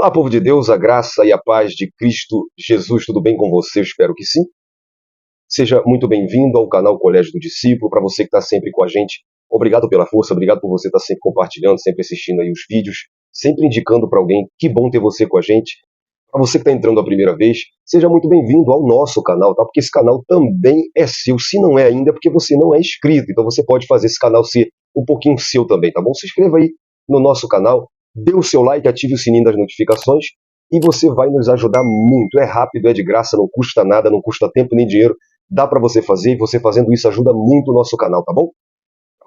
Olá, povo de Deus, a graça e a paz de Cristo Jesus, tudo bem com você? Eu espero que sim. Seja muito bem-vindo ao canal Colégio do Discípulo. Para você que está sempre com a gente, obrigado pela força, obrigado por você estar sempre compartilhando, sempre assistindo aí os vídeos, sempre indicando para alguém. Que bom ter você com a gente. Para você que está entrando a primeira vez, seja muito bem-vindo ao nosso canal, tá? Porque esse canal também é seu. Se não é ainda, é porque você não é inscrito. Então você pode fazer esse canal ser um pouquinho seu também, tá bom? Se inscreva aí no nosso canal, dê o seu like, ative o sininho das notificações e você vai nos ajudar muito. É rápido, é de graça, não custa nada, não custa tempo nem dinheiro. Dá para você fazer e você fazendo isso ajuda muito o nosso canal, tá bom?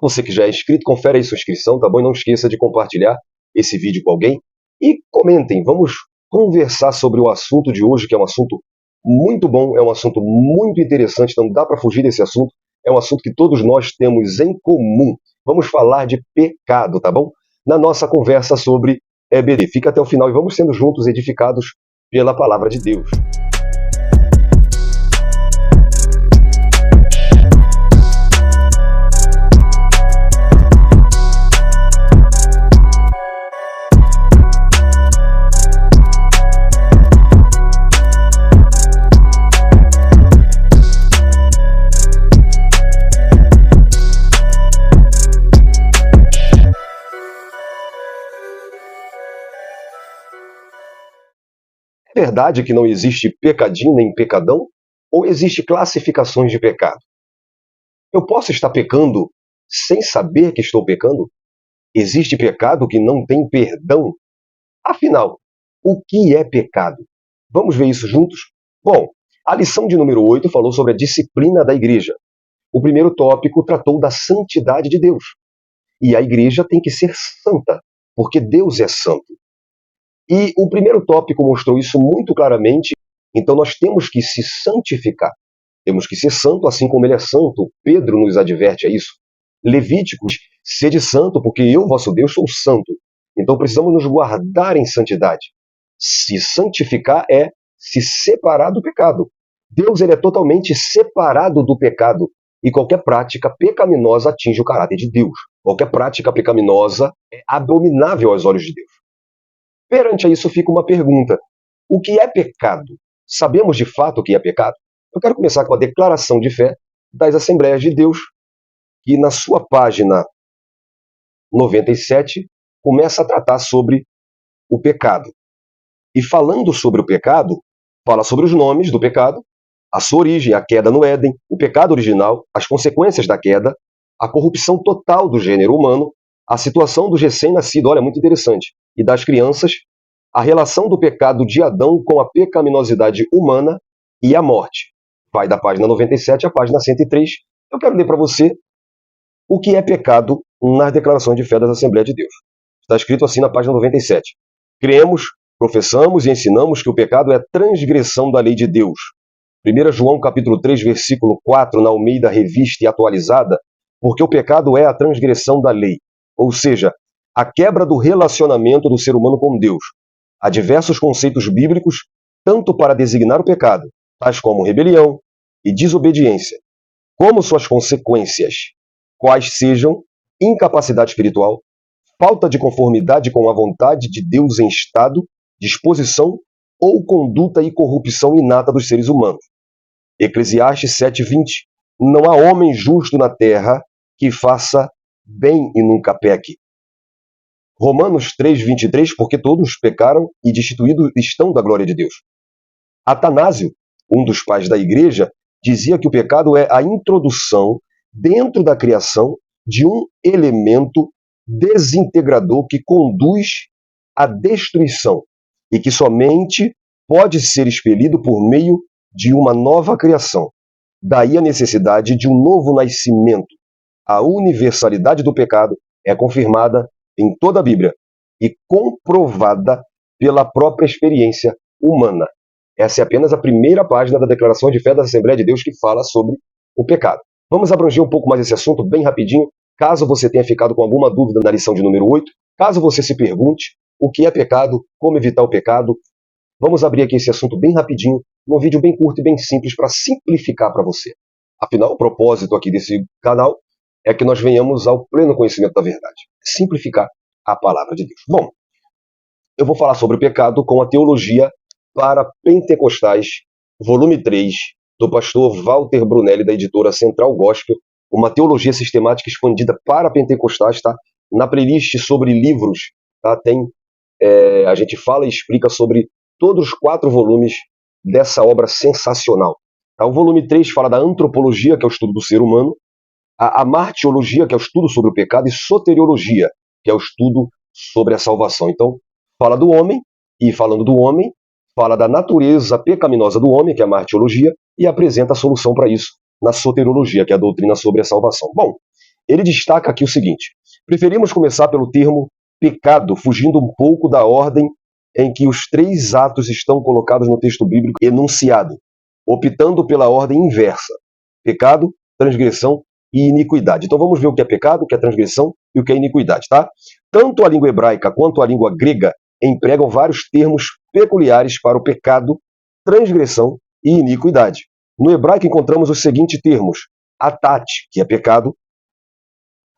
Você que já é inscrito, confere aí sua inscrição, tá bom? E não esqueça de compartilhar esse vídeo com alguém. E comentem, vamos conversar sobre o assunto de hoje, que é um assunto muito bom, é um assunto muito interessante, não dá para fugir desse assunto, é um assunto que todos nós temos em comum. Vamos falar de pecado, tá bom? Na nossa conversa sobre EBD. Fica até o final e vamos sendo juntos edificados pela palavra de Deus. É verdade que não existe pecadinho nem pecadão? Ou existe classificações de pecado? Eu posso estar pecando sem saber que estou pecando? Existe pecado que não tem perdão? Afinal, o que é pecado? Vamos ver isso juntos? Bom, a lição de número 8 falou sobre a disciplina da igreja. O primeiro tópico tratou da santidade de Deus. E a igreja tem que ser santa, porque Deus é santo. E o primeiro tópico mostrou isso muito claramente. Então nós temos que se santificar. Temos que ser santo assim como ele é santo. Pedro nos adverte a isso. Levíticos, sede santo, porque eu, vosso Deus, sou santo. Então precisamos nos guardar em santidade. Se santificar é se separar do pecado. Deus ele é totalmente separado do pecado. E qualquer prática pecaminosa atinge o caráter de Deus. Qualquer prática pecaminosa é abominável aos olhos de Deus. Perante a isso fica uma pergunta. O que é pecado? Sabemos de fato o que é pecado? Eu quero começar com a declaração de fé das Assembleias de Deus, que na sua página 97 começa a tratar sobre o pecado. E falando sobre o pecado, fala sobre os nomes do pecado, a sua origem, a queda no Éden, o pecado original, as consequências da queda, a corrupção total do gênero humano, a situação do recém-nascido, olha, muito interessante, e das crianças, a relação do pecado de Adão com a pecaminosidade humana e a morte. Vai da página 97 à página 103. Eu quero ler para você o que é pecado nas declarações de fé das Assembleias de Deus. Está escrito assim na página 97. Cremos, professamos e ensinamos que o pecado é transgressão da lei de Deus. 1 João capítulo 3, versículo 4, na Almeida Revista e Atualizada, porque o pecado é a transgressão da lei, ou seja, a quebra do relacionamento do ser humano com Deus. Há diversos conceitos bíblicos, tanto para designar o pecado, tais como rebelião e desobediência, como suas consequências, quais sejam incapacidade espiritual, falta de conformidade com a vontade de Deus em estado, disposição ou conduta e corrupção inata dos seres humanos. Eclesiastes 7:20. Não há homem justo na terra que faça bem e nunca peque. Romanos 3:23, porque todos pecaram e destituídos estão da glória de Deus. Atanásio, um dos pais da igreja, dizia que o pecado é a introdução dentro da criação de um elemento desintegrador que conduz à destruição e que somente pode ser expelido por meio de uma nova criação. Daí a necessidade de um novo nascimento. A universalidade do pecado é confirmada em toda a Bíblia e comprovada pela própria experiência humana. Essa é apenas a primeira página da Declaração de Fé da Assembleia de Deus que fala sobre o pecado. Vamos abranger um pouco mais esse assunto bem rapidinho, caso você tenha ficado com alguma dúvida na lição de número 8, caso você se pergunte o que é pecado, como evitar o pecado. Vamos abrir aqui esse assunto bem rapidinho, num vídeo bem curto e bem simples para simplificar para você. Afinal, o propósito aqui desse canal é que nós venhamos ao pleno conhecimento da verdade. Simplificar a palavra de Deus. Bom, eu vou falar sobre o pecado com a Teologia para Pentecostais, volume 3, do pastor Walter Brunelli, da editora Central Gospel, uma teologia sistemática expandida para pentecostais, tá? Na playlist sobre livros, tá? A gente fala e explica sobre todos os 4 volumes dessa obra sensacional. Tá? O volume 3 fala da antropologia, que é o estudo do ser humano, a martiologia, que é o estudo sobre o pecado, e soteriologia, que é o estudo sobre a salvação. Então, fala do homem, e falando do homem, fala da natureza pecaminosa do homem, que é a martiologia, e apresenta a solução para isso na soteriologia, que é a doutrina sobre a salvação. Bom, ele destaca aqui o seguinte: preferimos começar pelo termo pecado, fugindo um pouco da ordem em que os 3 atos estão colocados no texto bíblico enunciado, optando pela ordem inversa: pecado, transgressão e iniquidade. Então vamos ver o que é pecado, o que é transgressão e o que é iniquidade, tá? Tanto a língua hebraica quanto a língua grega empregam vários termos peculiares para o pecado, transgressão e iniquidade. No hebraico encontramos os seguintes termos: atat, que é pecado;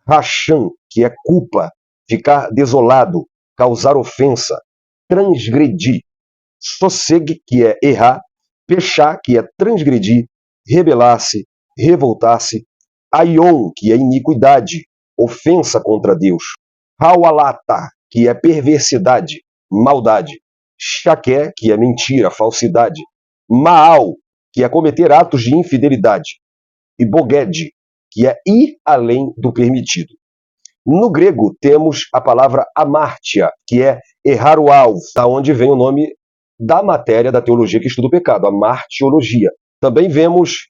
racham, que é culpa, ficar desolado, causar ofensa, transgredir; sosseg, que é errar; pechá, que é transgredir, rebelar-se, revoltar-se; aion, que é iniquidade, ofensa contra Deus; hawalata, que é perversidade, maldade; shaqué, que é mentira, falsidade; maal, que é cometer atos de infidelidade; e boged, que é ir além do permitido. No grego temos a palavra amártia, que é errar o alvo, da onde vem o nome da matéria da teologia que estuda o pecado, a martiologia. Também vemos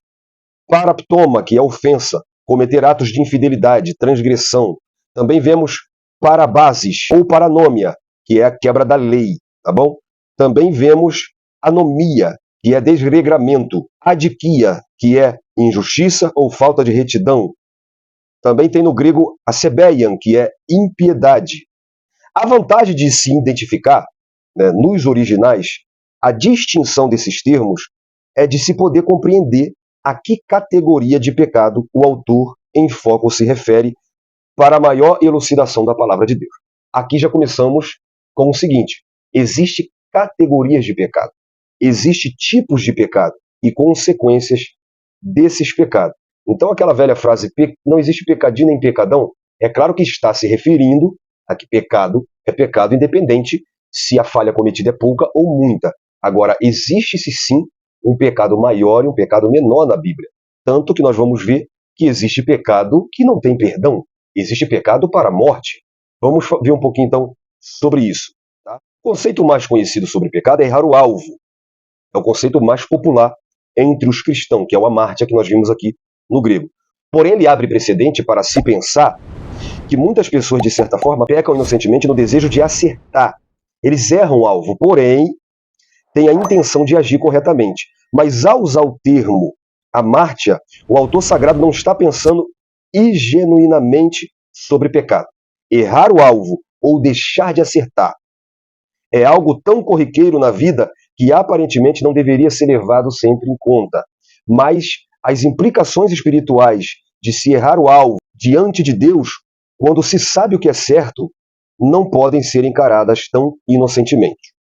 paraptoma, que é ofensa, cometer atos de infidelidade, transgressão. Também vemos parabases ou paranômia, que é a quebra da lei, tá bom? Também vemos anomia, que é desregramento; adiquia, que é injustiça ou falta de retidão. Também tem no grego asebeian, que é impiedade. A vantagem de se identificar, né, nos originais, a distinção desses termos é de se poder compreender a que categoria de pecado o autor em foco se refere para a maior elucidação da palavra de Deus. Aqui já começamos com o seguinte: existem categorias de pecado, existem tipos de pecado e consequências desses pecados. Então aquela velha frase, não existe pecadinho nem pecadão, é claro que está se referindo a que pecado é pecado, independente se a falha cometida é pouca ou muita. Agora, existe-se sim um pecado maior e um pecado menor na Bíblia. Tanto que nós vamos ver que existe pecado que não tem perdão. Existe pecado para a morte. Vamos ver um pouquinho então sobre isso. Tá? O conceito mais conhecido sobre pecado é errar o alvo. É o conceito mais popular entre os cristãos, que é o amártia que nós vimos aqui no grego. Porém, ele abre precedente para se pensar que muitas pessoas, de certa forma, pecam inocentemente no desejo de acertar. Eles erram o alvo, porém, têm a intenção de agir corretamente. Mas ao usar o termo amártia, o autor sagrado não está pensando genuinamente sobre pecado. Errar o alvo ou deixar de acertar é algo tão corriqueiro na vida que aparentemente não deveria ser levado sempre em conta. Mas as implicações espirituais de se errar o alvo diante de Deus, quando se sabe o que é certo, não podem ser encaradas tão inocentemente.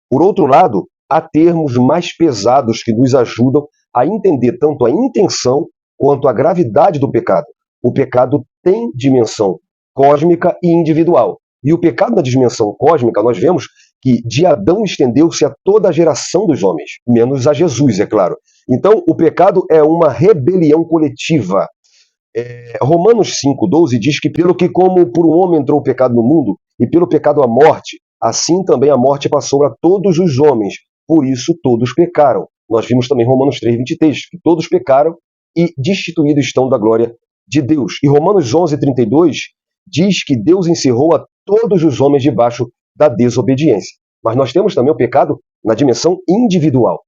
Por outro lado, há termos mais pesados que nos ajudam a entender tanto a intenção quanto a gravidade do pecado. O pecado tem dimensão cósmica e individual. E o pecado na dimensão cósmica, nós vemos que de Adão estendeu-se a toda a geração dos homens, menos a Jesus, é claro. Então, o pecado é uma rebelião coletiva. Romanos 5,12 diz que pelo que como por um homem entrou o pecado no mundo, e pelo pecado a morte, assim também a morte passou a todos os homens, por isso todos pecaram. Nós vimos também Romanos 3,23, que todos pecaram e destituídos estão da glória de Deus. E Romanos 11,32 diz que Deus encerrou a todos os homens debaixo da desobediência. Mas nós temos também o pecado na dimensão individual.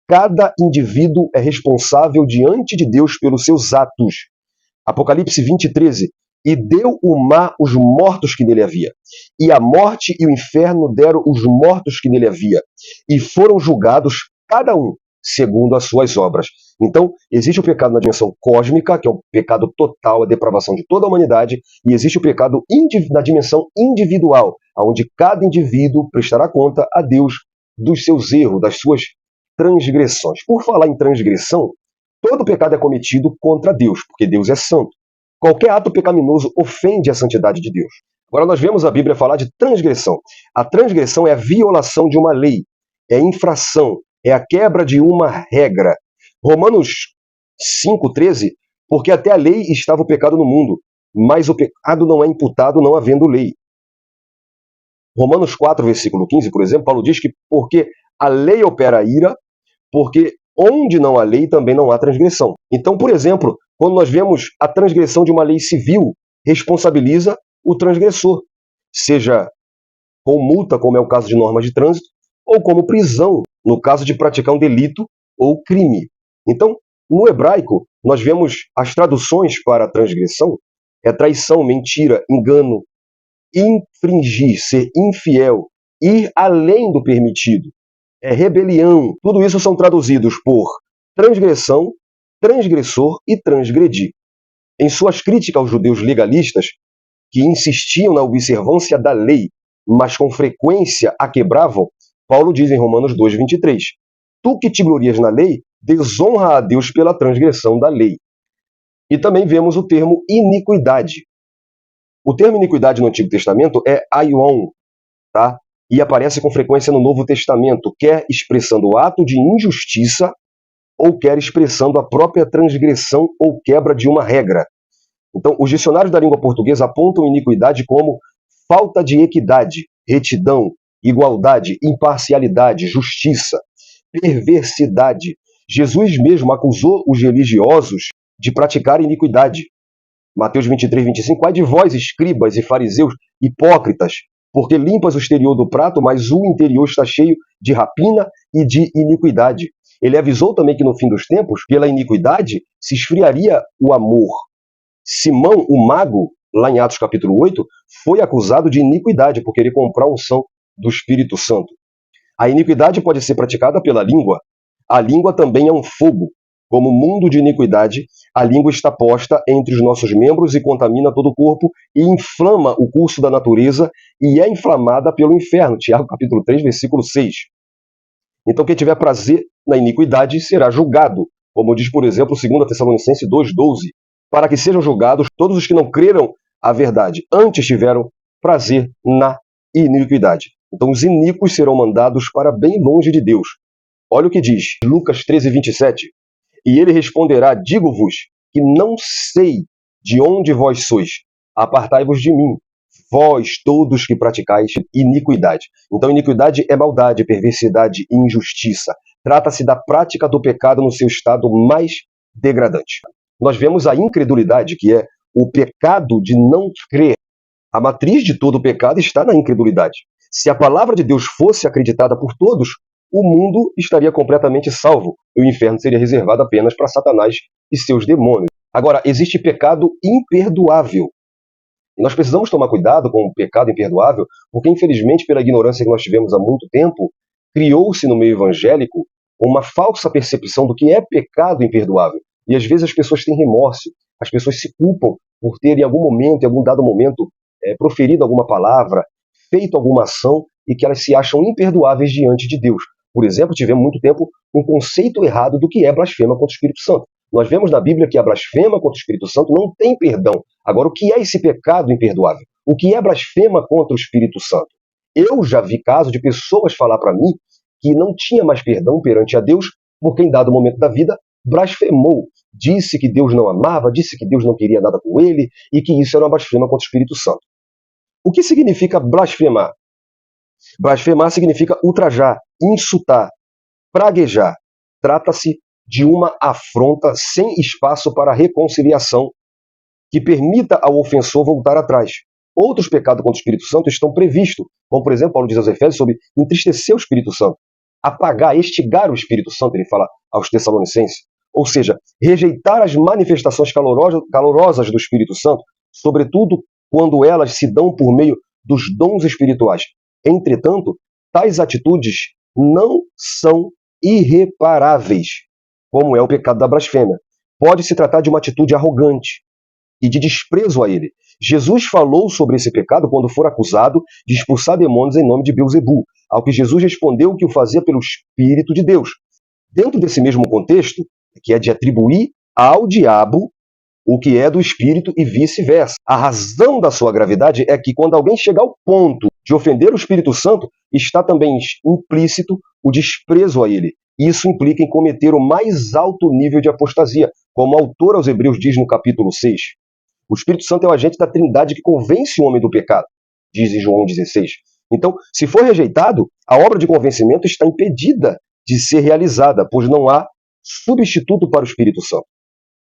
Cada indivíduo é responsável diante de Deus pelos seus atos. Apocalipse 20,13. E deu o mar os mortos que nele havia, e a morte e o inferno deram os mortos que nele havia, e foram julgados cada um segundo as suas obras. Então, existe o pecado na dimensão cósmica, que é o pecado total, a depravação de toda a humanidade, e existe o pecado na dimensão individual, onde cada indivíduo prestará conta a Deus dos seus erros, das suas transgressões. Por falar em transgressão, todo pecado é cometido contra Deus, porque Deus é santo. Qualquer ato pecaminoso ofende a santidade de Deus. Agora nós vemos a Bíblia falar de transgressão. A transgressão é a violação de uma lei, é infração, é a quebra de uma regra. Romanos 5,13, porque até a lei estava o pecado no mundo, mas o pecado não é imputado não havendo lei. Romanos 4, versículo 15, por exemplo, Paulo diz que porque a lei opera a ira, porque onde não há lei também não há transgressão. Então, por exemplo, quando nós vemos a transgressão de uma lei civil, responsabiliza o transgressor, seja com multa, como é o caso de normas de trânsito, ou como prisão, no caso de praticar um delito ou crime. Então, no hebraico, nós vemos as traduções para a transgressão, é traição, mentira, engano, infringir, ser infiel, ir além do permitido, é rebelião. Tudo isso são traduzidos por transgressão, transgressor e transgredir. Em suas críticas aos judeus legalistas, que insistiam na observância da lei, mas com frequência a quebravam, Paulo diz em Romanos 2,23, tu que te glorias na lei, desonra a Deus pela transgressão da lei. E também vemos o termo iniquidade. O termo iniquidade no Antigo Testamento é aion, tá? E aparece com frequência no Novo Testamento, quer expressando o ato de injustiça ou quer expressando a própria transgressão ou quebra de uma regra. Então, os dicionários da língua portuguesa apontam iniquidade como falta de equidade, retidão, igualdade, imparcialidade, justiça, perversidade. Jesus mesmo acusou os religiosos de praticar iniquidade. Mateus 23, 25, ai de vós, escribas e fariseus, hipócritas, porque limpas o exterior do prato, mas o interior está cheio de rapina e de iniquidade. Ele avisou também que no fim dos tempos, pela iniquidade, se esfriaria o amor. Simão, o mago, lá em Atos capítulo 8, foi acusado de iniquidade por querer comprar a unção do Espírito Santo. A iniquidade pode ser praticada pela língua. A língua também é um fogo. Como mundo de iniquidade, a língua está posta entre os nossos membros e contamina todo o corpo e inflama o curso da natureza e é inflamada pelo inferno. Tiago capítulo 3, versículo 6. Então quem tiver prazer na iniquidade será julgado, como diz, por exemplo, 2 Tessalonicenses 2,12, para que sejam julgados todos os que não creram a verdade, antes tiveram prazer na iniquidade. Então os iníquos serão mandados para bem longe de Deus. Olha o que diz Lucas 13, 27. E ele responderá, digo-vos que não sei de onde vós sois, apartai-vos de mim, vós todos que praticais iniquidade. Então iniquidade é maldade, perversidade e injustiça. Trata-se da prática do pecado no seu estado mais degradante. Nós vemos a incredulidade, que é o pecado de não crer. A matriz de todo o pecado está na incredulidade. Se a palavra de Deus fosse acreditada por todos, o mundo estaria completamente salvo e o inferno seria reservado apenas para Satanás e seus demônios. Agora, existe pecado imperdoável. E nós precisamos tomar cuidado com o pecado imperdoável, porque infelizmente, pela ignorância que nós tivemos há muito tempo, criou-se no meio evangélico uma falsa percepção do que é pecado imperdoável. E às vezes as pessoas têm remorso, as pessoas se culpam por ter em algum momento, em algum dado momento, proferido alguma palavra, feito alguma ação e que elas se acham imperdoáveis diante de Deus. Por exemplo, tivemos muito tempo um conceito errado do que é blasfema contra o Espírito Santo. Nós vemos na Bíblia que a blasfema contra o Espírito Santo não tem perdão. Agora, o que é esse pecado imperdoável? O que é blasfema contra o Espírito Santo? Eu já vi casos de pessoas falar para mim que não tinha mais perdão perante a Deus porque em dado momento da vida blasfemou. Disse que Deus não amava, disse que Deus não queria nada com ele e que isso era uma blasfema contra o Espírito Santo. O que significa blasfemar? Blasfemar significa ultrajar, insultar, praguejar. Trata-se de uma afronta sem espaço para reconciliação que permita ao ofensor voltar atrás. Outros pecados contra o Espírito Santo estão previstos, como por exemplo, Paulo diz aos Efésios sobre entristecer o Espírito Santo, apagar, estigar o Espírito Santo, ele fala aos Tessalonicenses. Ou seja, rejeitar as manifestações calorosas do Espírito Santo, sobretudo quando elas se dão por meio dos dons espirituais. Entretanto, tais atitudes não são irreparáveis, como é o pecado da blasfêmia. Pode se tratar de uma atitude arrogante, e de desprezo a ele. Jesus falou sobre esse pecado quando for acusado de expulsar demônios em nome de Beelzebu, ao que Jesus respondeu que o fazia pelo Espírito de Deus. Dentro desse mesmo contexto, que é de atribuir ao diabo o que é do Espírito e vice-versa. A razão da sua gravidade é que quando alguém chega ao ponto de ofender o Espírito Santo, está também implícito o desprezo a ele. Isso implica em cometer o mais alto nível de apostasia, como o autor aos Hebreus diz no capítulo 6. O Espírito Santo é o agente da Trindade que convence o homem do pecado, diz em João 16. Então, se for rejeitado, a obra de convencimento está impedida de ser realizada, pois não há substituto para o Espírito Santo.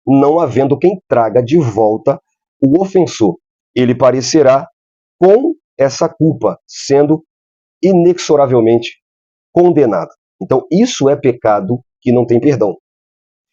Não havendo quem traga de volta o ofensor, ele parecerá com essa culpa, sendo inexoravelmente condenado. Então, isso é pecado que não tem perdão.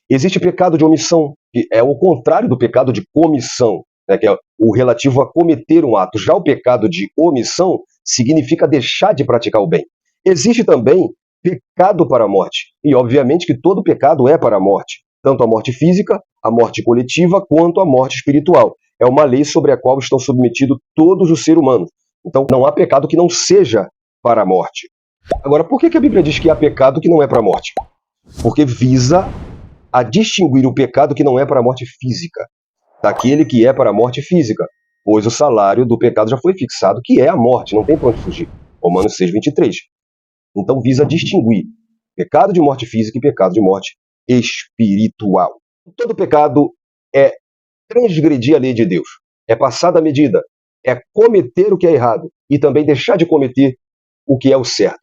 Existe pecado de omissão, que é o contrário do pecado de comissão, né, que é o relativo a cometer um ato. Já o pecado de omissão significa deixar de praticar o bem. Existe também pecado para a morte. E, obviamente, que todo pecado é para a morte. Tanto a morte física, a morte coletiva, quanto a morte espiritual. É uma lei sobre a qual estão submetidos todos os seres humanos. Então, não há pecado que não seja para a morte. Agora, por que a Bíblia diz que há pecado que não é para a morte? Porque visa a distinguir o pecado que não é para a morte física daquele que é para a morte física, pois o salário do pecado já foi fixado, que é a morte, não tem para onde fugir. Romanos 6:23. Então visa distinguir pecado de morte física e pecado de morte espiritual. Todo pecado é transgredir a lei de Deus, é passar da medida, é cometer o que é errado e também deixar de cometer o que é o certo.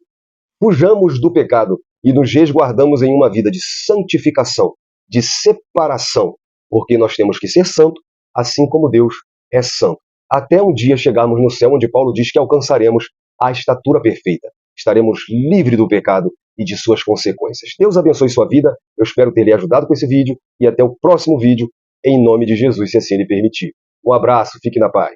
Fujamos do pecado e nos resguardamos em uma vida de santificação, de separação, porque nós temos que ser santo, assim como Deus é santo. Até um dia chegarmos no céu, onde Paulo diz que alcançaremos a estatura perfeita. Estaremos livres do pecado e de suas consequências. Deus abençoe sua vida, eu espero ter lhe ajudado com esse vídeo, e até o próximo vídeo, em nome de Jesus, se assim lhe permitir. Um abraço, fique na paz.